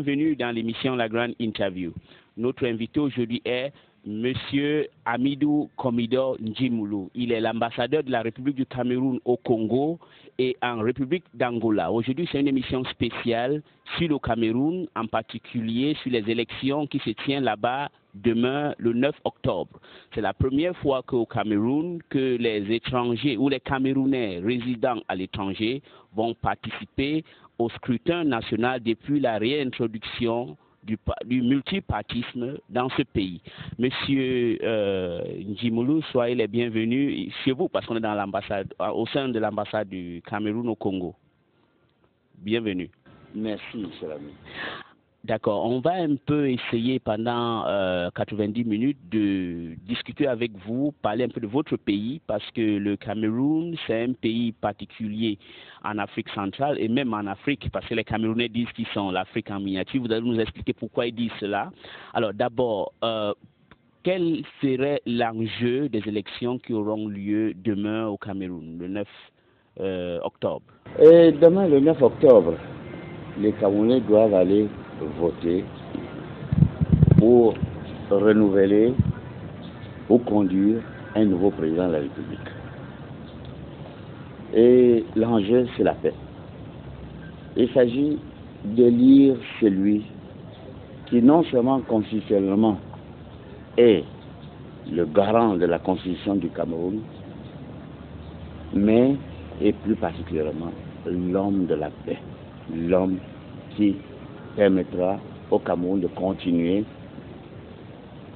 bienvenue dans l'émission La Grande Interview. Notre invité aujourd'hui est Monsieur Hamidou Comidor Njimulu. Il est l'ambassadeur de la République du Cameroun au Congo et en République d'Angola. Aujourd'hui, c'est une émission spéciale sur le Cameroun, en particulier sur les élections qui se tiennent là-bas demain, le 9 octobre. C'est la première fois qu'au Cameroun, que les étrangers ou les Camerounais résidant à l'étranger vont participer au scrutin national depuis la réintroduction du multipartisme dans ce pays. Monsieur Njimulu, soyez les bienvenus chez vous parce qu'on est dans l'ambassade, au sein de l'ambassade du Cameroun au Congo. Bienvenue. Merci, cher ami. D'accord, on va un peu essayer pendant 90 minutes de discuter avec vous, parler un peu de votre pays, parce que le Cameroun, c'est un pays particulier en Afrique centrale et même en Afrique, parce que les Camerounais disent qu'ils sont l'Afrique en miniature. Vous allez nous expliquer pourquoi ils disent cela. Alors d'abord, quel serait l'enjeu des élections qui auront lieu demain au Cameroun, le 9 octobre? Et demain, le 9 octobre, les Camerounais doivent aller voter pour renouveler ou conduire un nouveau président de la République. Et l'enjeu, c'est la paix. Il s'agit d'élire celui qui non seulement constitutionnellement est le garant de la constitution du Cameroun, mais et plus particulièrement l'homme de la paix, l'homme qui permettra au Cameroun de continuer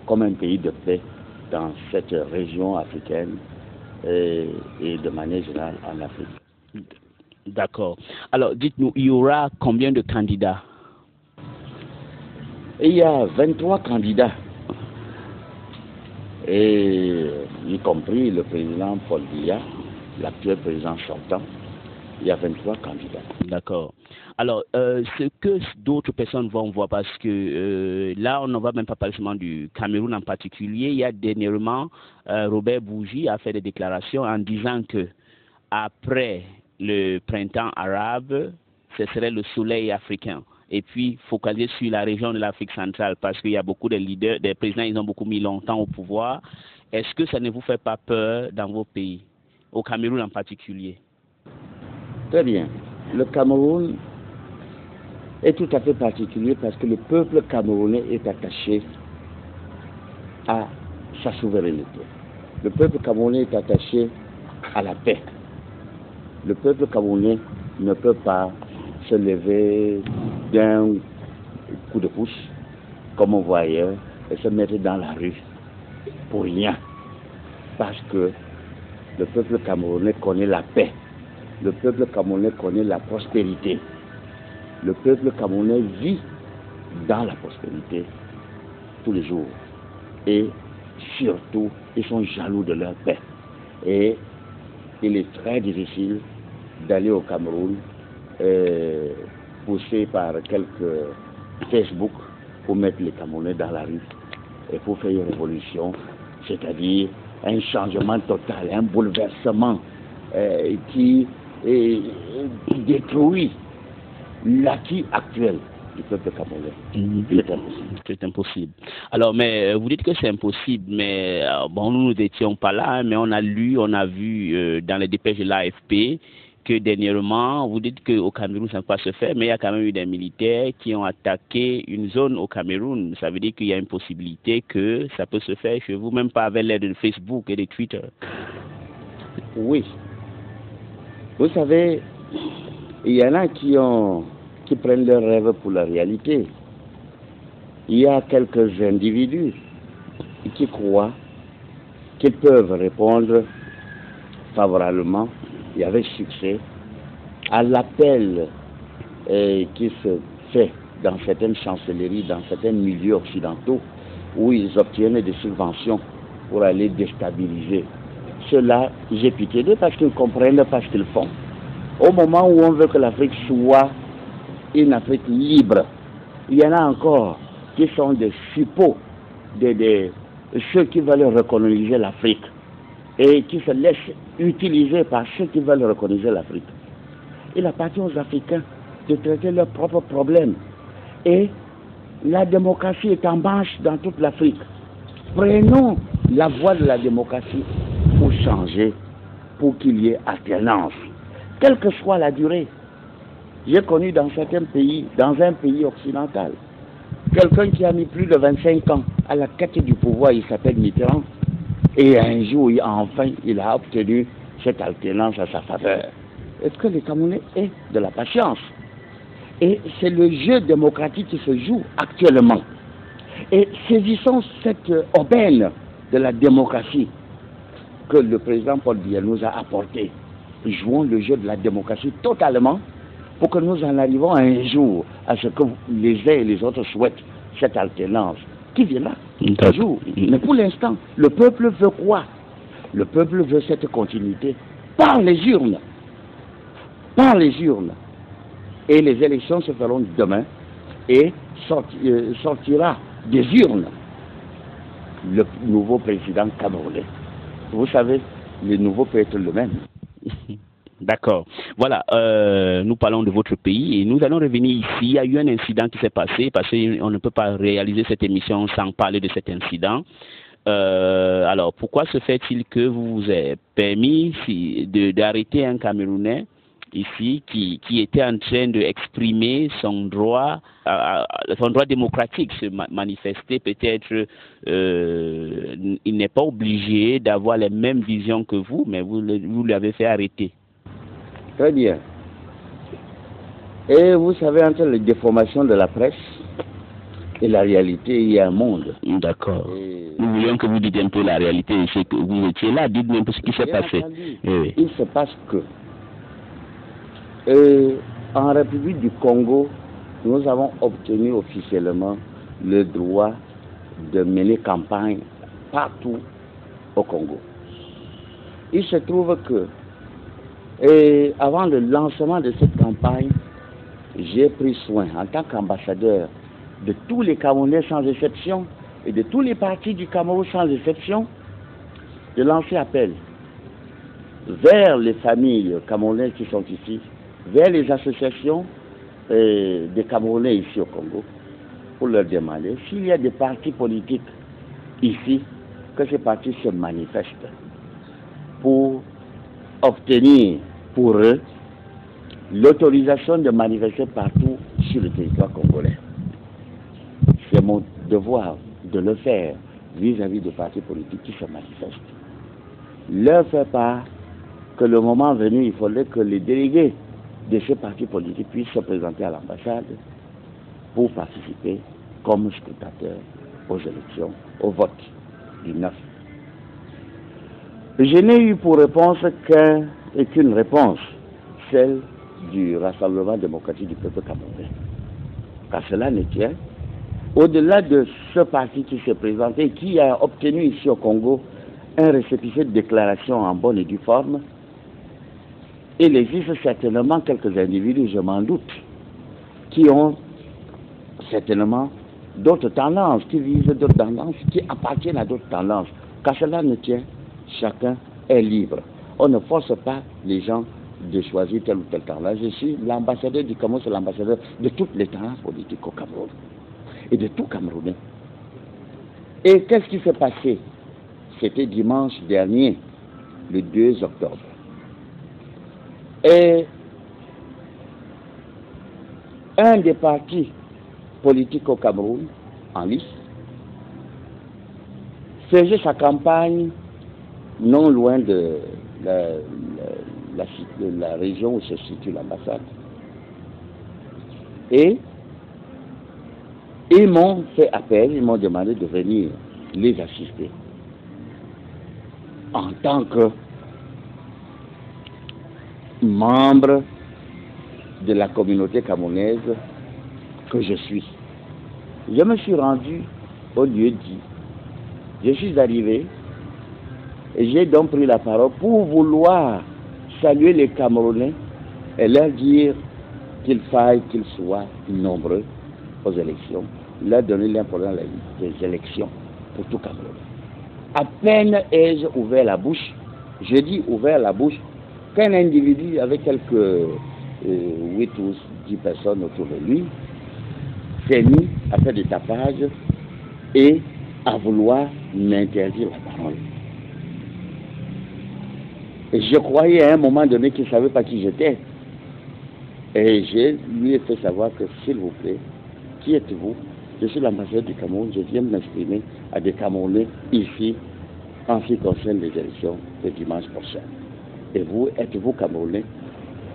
comme un pays de paix dans cette région africaine et de manière générale en Afrique. D'accord. Alors, dites-nous, il y aura combien de candidats? Il y a 23 candidats, et y compris le président Paul Biya, l'actuel président sortant. Il y a 23 candidats. D'accord. Alors, ce que d'autres personnes vont voir, parce que là, on ne va même pas parler seulement du Cameroun en particulier. Il y a dernièrement, Robert Bougie a fait des déclarations en disant que après le printemps arabe, ce serait le soleil africain. Et puis, focaliser sur la région de l'Afrique centrale, parce qu'il y a beaucoup de leaders, des présidents, ils ont beaucoup mis longtemps au pouvoir. Est-ce que ça ne vous fait pas peur dans vos pays, au Cameroun en particulier? Très bien. Le Cameroun est tout à fait particulier parce que le peuple camerounais est attaché à sa souveraineté. Le peuple camerounais est attaché à la paix. Le peuple camerounais ne peut pas se lever d'un coup de pouce, comme on voit ailleurs, et se mettre dans la rue pour rien. Parce que le peuple camerounais connaît la paix. Le peuple camerounais connaît la prospérité. Le peuple camerounais vit dans la prospérité tous les jours. Et surtout, ils sont jaloux de leur paix. Et il est très difficile d'aller au Cameroun poussé par quelques Facebook pour mettre les Camerounais dans la rue et pour faire une révolution, c'est-à-dire un changement total, un bouleversement qui détruit l'acquis actuel du peuple camerounais. C'est impossible. C'est impossible. Alors, mais vous dites que c'est impossible, mais bon, nous n'étions pas là, mais on a lu, on a vu dans les dépêches de l'AFP que dernièrement, vous dites qu'au Cameroun, ça ne peut pas se faire, mais il y a quand même eu des militaires qui ont attaqué une zone au Cameroun. Ça veut dire qu'il y a une possibilité que ça peut se faire chez vous, même pas avec l'aide de Facebook et de Twitter. Oui. Vous savez, il y en a qui prennent leurs rêves pour la réalité. Il y a quelques individus qui croient qu'ils peuvent répondre favorablement et avec succès à l'appel qui se fait dans certaines chancelleries, dans certains milieux occidentaux, où ils obtiennent des subventions pour aller déstabiliser. Ceux-là, j'ai pitié d'eux parce qu'ils ne comprennent pas ce qu'ils font. Au moment où on veut que l'Afrique soit une Afrique libre, il y en a encore qui sont des suppôts, ceux qui veulent recoloniser l'Afrique et qui se laissent utiliser par ceux qui veulent recoloniser l'Afrique. Il appartient aux Africains de traiter leurs propres problèmes. Et la démocratie est en marche dans toute l'Afrique. Prenons la voie de la démocratie pour changer, pour qu'il y ait alternance, quelle que soit la durée. J'ai connu dans certains pays, dans un pays occidental, quelqu'un qui a mis plus de 25 ans à la tête du pouvoir, il s'appelle Mitterrand. Et un jour, enfin, il a obtenu cette alternance à sa faveur. Est-ce que les Camerounais aient de la patience? Et c'est le jeu démocratique qui se joue actuellement. Et saisissons cette aubaine de la démocratie que le président Paul Biya nous a apportée. Jouons le jeu de la démocratie totalement pour que nous en arrivions un jour à ce que les uns et les autres souhaitent, cette alternance qui viendra un jour. Mais pour l'instant, le peuple veut quoi? Le peuple veut cette continuité par les urnes. Par les urnes. Et les élections se feront demain et sortira des urnes le nouveau président camerounais. Vous savez, le nouveau peut être le même. D'accord. Voilà, nous parlons de votre pays et nous allons revenir ici. Il y a eu un incident qui s'est passé parce qu'on ne peut pas réaliser cette émission sans parler de cet incident. Alors, pourquoi se fait-il que vous vous avez permis d'arrêter un Camerounais ici qui était en train d'exprimer son droit démocratique, se manifester? Peut-être il n'est pas obligé d'avoir les mêmes visions que vous, mais vous l'avez fait arrêter. Très bien. Et vous savez, entre les déformations de la presse et la réalité, il y a un monde. D'accord. Nous voulons que vous dites un peu la réalité. C'est que vous étiez là, dites-nous un peu ce qui s'est passé. Oui. Il se passe que en République du Congo, nous avons obtenu officiellement le droit de mener campagne partout au Congo. Il se trouve que, avant le lancement de cette campagne, j'ai pris soin, en tant qu'ambassadeur, de tous les Camerounais sans exception, et de tous les partis du Cameroun sans exception, de lancer appel vers les familles camerounaises qui sont ici, vers les associations des Camerounais ici au Congo, pour leur demander s'il y a des partis politiques ici, que ces partis se manifestent pour obtenir pour eux l'autorisation de manifester partout sur le territoire congolais. C'est mon devoir de le faire vis-à-vis des partis politiques qui se manifestent. Leur faire part que le moment venu, il faudrait que les délégués de ces partis politiques puissent se présenter à l'ambassade pour participer comme scrutateurs aux élections, au vote du 9. Je n'ai eu pour réponse qu'une réponse, celle du Rassemblement démocratique du peuple camerounais. Car cela ne tient, au-delà de ce parti qui s'est présenté, qui a obtenu ici au Congo un récépissé de déclaration en bonne et due forme, il existe certainement quelques individus, je m'en doute, qui ont certainement d'autres tendances, qui visent d'autres tendances, qui appartiennent à d'autres tendances. Car cela ne tient, chacun est libre. On ne force pas les gens de choisir tel ou tel tendance. Je suis l'ambassadeur du Cameroun, c'est l'ambassadeur de toutes les tendances politiques au Cameroun et de tout Camerounais. Et qu'est-ce qui s'est passé? C'était dimanche dernier, le 2 octobre. Et un des partis politiques au Cameroun, en lice, faisait sa campagne non loin de la région où se situe l'ambassade. Et ils m'ont fait appel, ils m'ont demandé de venir les assister en tant que membre de la communauté camerounaise que je suis. Je me suis rendu au lieu dit. Je suis arrivé et j'ai donc pris la parole pour vouloir saluer les Camerounais et leur dire qu'il faille qu'ils soient nombreux aux élections, leur donner l'importance des élections pour tout Cameroun. À peine ai-je ouvert la bouche, je dis ouvert la bouche, qu'un individu avec quelques 8 ou 10 personnes autour de lui s'est mis à faire des tapages et à vouloir m'interdire la parole. Et je croyais à un moment donné qu'il ne savait pas qui j'étais. Et je lui ai fait savoir que, s'il vous plaît, qui êtes-vous? Je suis l'ambassadeur du Cameroun, je viens de m'exprimer à des Camerounais ici en ce qui concerne les élections de dimanche prochain. Et vous, êtes-vous Camerounais?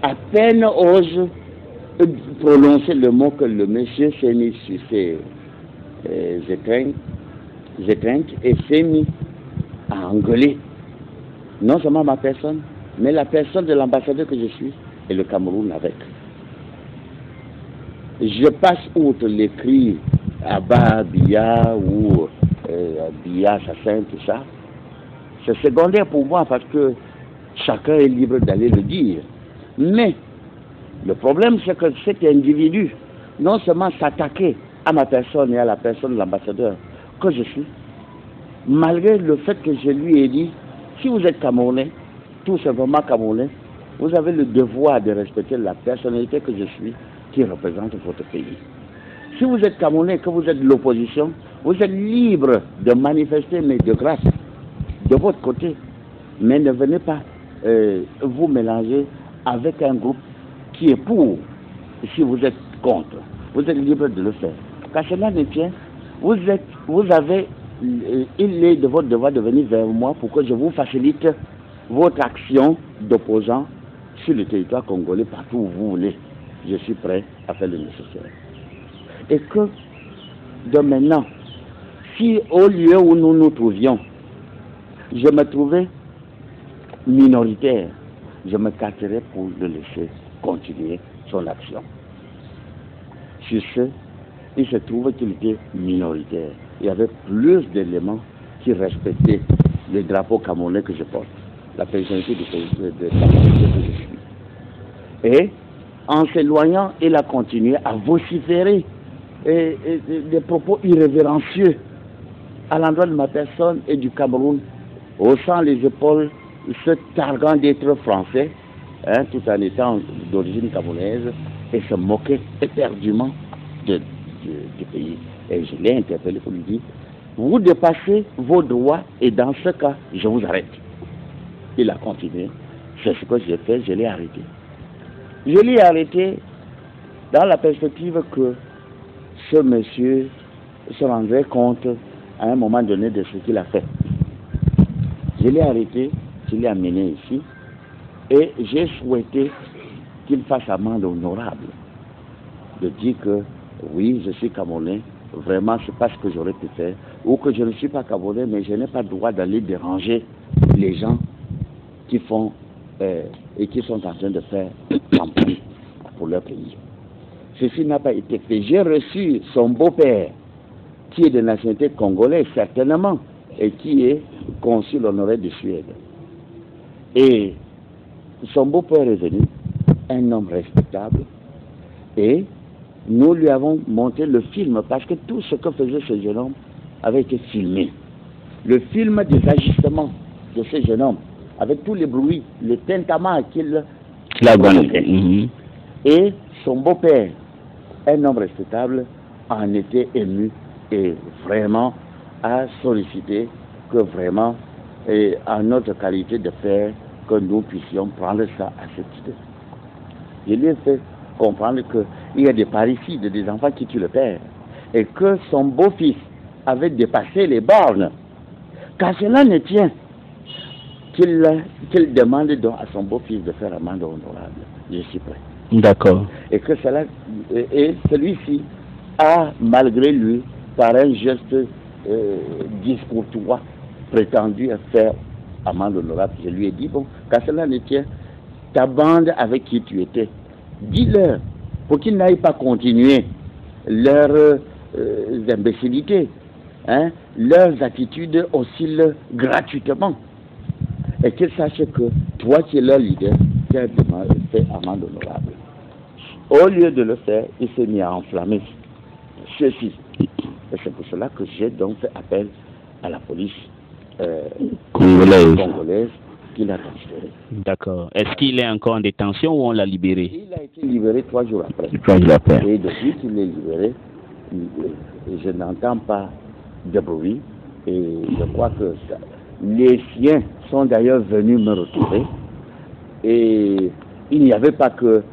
À peine ose prononcer le mot que le monsieur s'est mis sur ses étreintes et s'est mis à engueuler. Non seulement ma personne, mais la personne de l'ambassadeur que je suis et le Cameroun avec. Je passe outre les cris Abba, Biya ou Biya, Assassin, tout ça. C'est secondaire pour moi parce que chacun est libre d'aller le dire. Mais le problème, c'est que cet individu non seulement s'attaquait à ma personne et à la personne de l'ambassadeur que je suis, malgré le fait que je lui ai dit, si vous êtes Camerounais, tout simplement Camerounais, vous avez le devoir de respecter la personnalité que je suis, qui représente votre pays. Si vous êtes Camerounais, que vous êtes de l'opposition, vous êtes libre de manifester, mais de grâce, de votre côté. Mais ne venez pas vous mélanger avec un groupe qui est pour, si vous êtes contre. Vous êtes libre de le faire. Car cela ne tient, il est de votre devoir de venir vers moi pour que je vous facilite votre action d'opposant sur le territoire congolais partout où vous voulez. Je suis prêt à faire le nécessaire. Et que, de maintenant, si au lieu où nous nous trouvions, je me trouvais minoritaire, je me casserais pour le laisser continuer son action. Sur ce, il se trouve qu'il était minoritaire. Il y avait plus d'éléments qui respectaient le drapeau camerounais que je porte, la personnalité de Cameroun que je suis. Et en s'éloignant, il a continué à vociférer des propos irrévérencieux à l'endroit de ma personne et du Cameroun, haussant les épaules, se targuant d'être français, tout en étant d'origine camerounaise, et se moquer éperdument du pays. Et je l'ai interpellé pour lui dire, vous dépassez vos droits et dans ce cas, je vous arrête. Il a continué. C'est ce que j'ai fait, je l'ai arrêté. Je l'ai arrêté dans la perspective que ce monsieur se rendrait compte à un moment donné de ce qu'il a fait. Je l'ai arrêté, je l'ai amené ici et j'ai souhaité qu'il fasse amende honorable de dire que oui, je suis Camerounais, vraiment c'est pas ce que j'aurais pu faire, ou que je ne suis pas Camerounais, mais je n'ai pas le droit d'aller déranger les gens qui font et qui sont en train de faire campagne pour leur pays. Ceci n'a pas été fait. J'ai reçu son beau-père, qui est de nationalité congolaise certainement, et qui est consul honoraire de Suède. Et son beau-père est venu, un homme respectable, et nous lui avons monté le film, parce que tout ce que faisait ce jeune homme avait été filmé. Le film des ajustements de ce jeune homme, avec tous les bruits, les tintements qu'il a. Et son beau-père, un homme respectable, en était ému et vraiment a sollicité que vraiment, en notre qualité de père, que nous puissions prendre ça à cette idée. Je lui ai fait comprendre qu'il y a des parricides, des enfants qui tuent le père, et que son beau-fils avait dépassé les bornes. Car cela ne tient qu'il demande donc à son beau-fils de faire amende honorable. Je suis prêt. D'accord. Et que cela, et celui-ci a, malgré lui, par un geste discourtois, prétendu à faire amende honorable. Je lui ai dit, bon, quand cela ne tient, ta bande avec qui tu étais, dis-leur, pour qu'ils n'aillent pas continuer leurs imbécilités, leurs attitudes oscillent gratuitement. Et qu'ils sachent que toi qui es leur leader, tu as fait amende honorable. Au lieu de le faire, il s'est mis à enflammer ceci. Et c'est pour cela que j'ai donc fait appel à la police congolaise qu'il a transférée. D'accord. Est-ce qu'il est encore en détention ou on l'a libéré? Il a été libéré 3 jours après. 3 jours après. Et depuis qu'il est libéré, je n'entends pas de bruit et je crois que les siens sont d'ailleurs venus me retrouver et il n'y avait pas que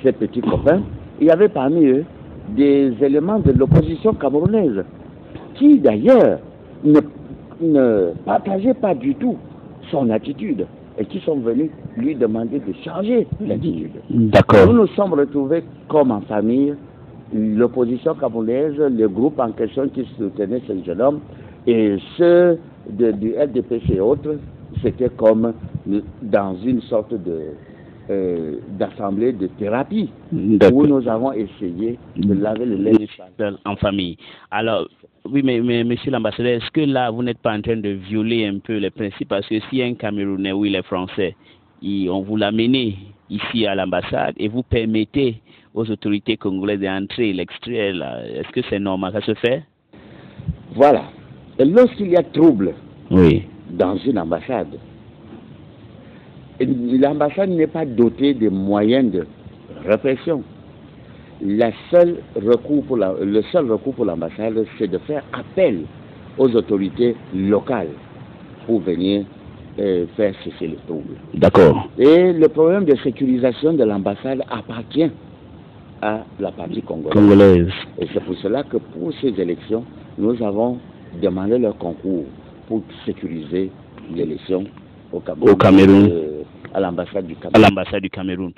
ces petits copains, il y avait parmi eux des éléments de l'opposition camerounaise qui d'ailleurs ne partageaient pas du tout son attitude et qui sont venus lui demander de changer l'attitude. D'accord. Nous nous sommes retrouvés comme en famille, l'opposition camerounaise, le groupe en question qui soutenait ce jeune homme, et ceux du LDPC et autres, c'était comme dans une sorte d'assemblée de thérapie, où nous avons essayé de laver le lait en famille. Alors, oui, mais monsieur l'ambassadeur, est-ce que là, vous n'êtes pas en train de violer un peu les principes? Parce que si un Camerounais ou il est français, on vous l'a mené ici à l'ambassade et vous permettez aux autorités congolaises d'entrer, l'extraire, est-ce que c'est normal? Ça se fait? Voilà. Et lorsqu'il y a trouble oui. dans une ambassade, l'ambassade n'est pas dotée de moyens de répression. Le seul recours pour l'ambassade, c'est de faire appel aux autorités locales pour venir faire cesser le trouble. D'accord. Et le problème de sécurisation de l'ambassade appartient à la partie congolaise. Et c'est pour cela que pour ces élections, nous avons demandé leur concours pour sécuriser l'élection au Cameroun. À l'ambassade du Cameroun. À l'ambassade du Cameroun.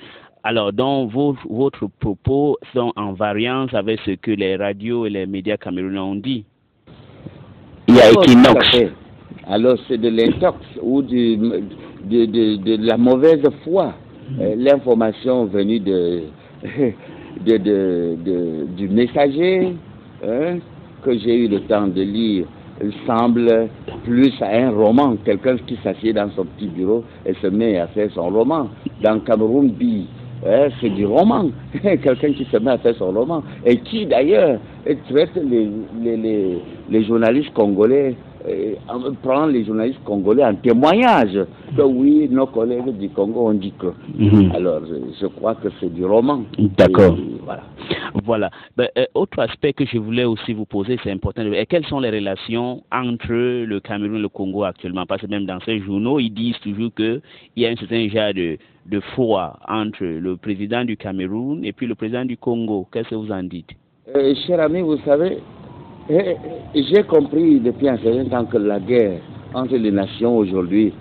Alors, donc, votre propos sont en variance avec ce que les radios et les médias camerounais ont dit. Il y a Equinox. Alors, c'est de l'intox ou de la mauvaise foi. L'information venue du messager que j'ai eu le temps de lire semble plus à un roman, quelqu'un qui s'assied dans son petit bureau et se met à faire son roman. Dans Cameroun Bee, c'est du roman, quelqu'un qui se met à faire son roman et qui d'ailleurs traite les journalistes congolais, prend les journalistes congolais en témoignage que oui, nos collègues du Congo ont dit que. Alors, je crois que c'est du roman. D'accord. Voilà. Ben, autre aspect que je voulais aussi vous poser, c'est important. Quelles sont les relations entre le Cameroun et le Congo actuellement? Parce que même dans ces journaux, ils disent toujours qu'il y a un certain genre de froid entre le président du Cameroun et puis le président du Congo. Qu'est-ce que vous en dites? Cher ami, vous savez, j'ai compris depuis un certain temps que la guerre entre les nations aujourd'hui,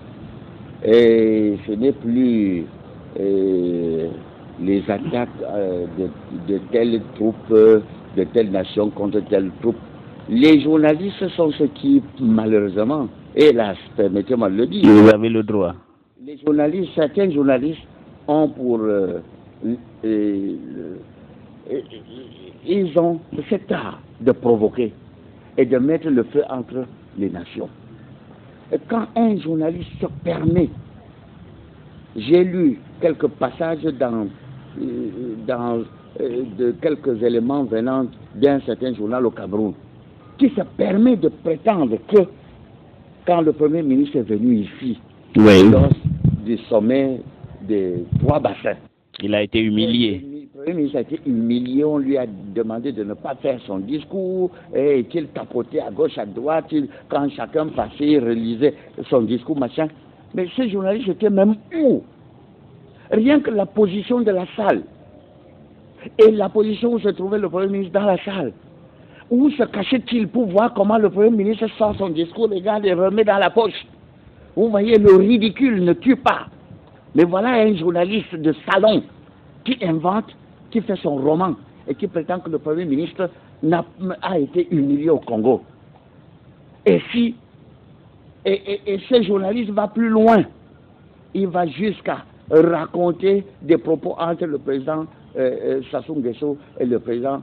ce n'est plus les attaques de telles troupes, de telles nations contre telles troupes. Les journalistes sont ceux qui, malheureusement, hélas, permettez-moi de le dire. Vous avez le droit. Les journalistes, certains journalistes ont pour... ils ont cet art de provoquer et de mettre le feu entre les nations. Et quand un journaliste se permet, j'ai lu quelques passages de quelques éléments venant d'un certain journal au Cameroun, qui se permet de prétendre que quand le Premier ministre est venu ici, lors du sommet des 3 bassins, il a été humilié. Le Premier ministre a été humilié, on lui a demandé de ne pas faire son discours, et qu'il tapotait à gauche, à droite, quand chacun passait, il relisait son discours, machin. Mais ces journalistes étaient même où? Rien que la position de la salle, et la position où se trouvait le Premier ministre dans la salle. Où se cachait-il pour voir comment le Premier ministre sort son discours, regarde et remet dans la poche? Vous voyez, le ridicule ne tue pas. Mais voilà un journaliste de salon qui invente, qui fait son roman et qui prétend que le Premier ministre a été humilié au Congo. Et ce journaliste va plus loin. Il va jusqu'à raconter des propos entre le président Sassou Nguesso et le président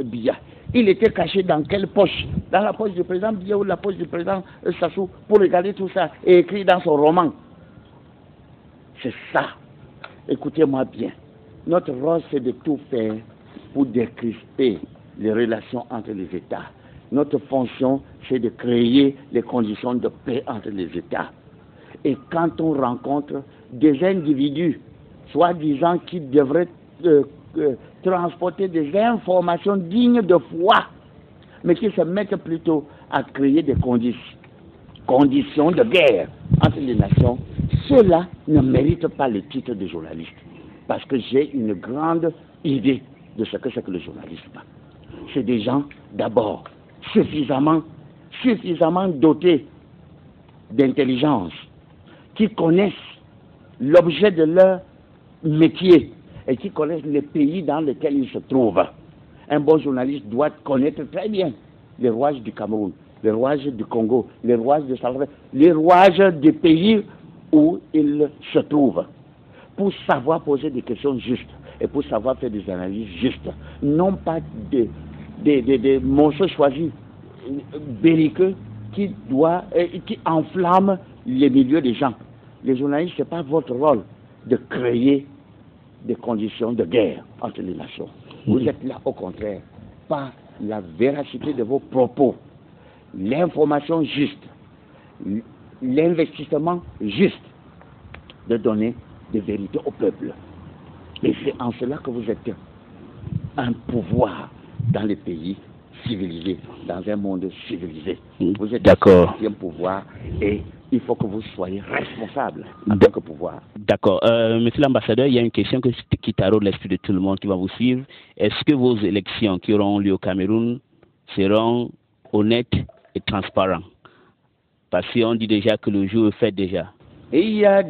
Biya. Il était caché dans quelle poche? Dans la poche du président Biya ou la poche du président Sassou pour regarder tout ça et écrit dans son roman. C'est ça. Écoutez-moi bien. Notre rôle, c'est de tout faire pour décrisper les relations entre les États. Notre fonction, c'est de créer les conditions de paix entre les États. Et quand on rencontre des individus, soi-disant qui devraient transporter des informations dignes de foi, mais qui se mettent plutôt à créer des conditions de guerre entre les nations, ceux-là ne méritent pas le titre de journaliste. Parce que j'ai une grande idée de ce que c'est que le journalisme. C'est des gens, d'abord, suffisamment dotés d'intelligence, qui connaissent l'objet de leur métier et qui connaissent les pays dans lesquels ils se trouvent. Un bon journaliste doit connaître très bien les rouages du Cameroun, les rouages du Congo, les rouages de Salvador, les rouages des pays où il se trouve, pour savoir poser des questions justes et pour savoir faire des analyses justes. Non pas des monstres choisis belliqueux qui enflamment les milieux des gens. Les journalistes, ce n'est pas votre rôle de créer des conditions de guerre entre les nations. Vous êtes là, au contraire, par la véracité de vos propos, l'information juste, l'investissement juste, de donner des vérités au peuple. Et c'est en cela que vous êtes un pouvoir dans les pays civilisés, dans un monde civilisé. Vous êtes un pouvoir et il faut que vous soyez responsable en tant que pouvoir. D'accord. Monsieur l'ambassadeur, il y a une question qui taraude l'esprit de tout le monde qui va vous suivre. Est-ce que vos élections qui auront lieu au Cameroun seront honnêtes et transparentes? Parce qu'on dit déjà que le jour est fait déjà. Et il y a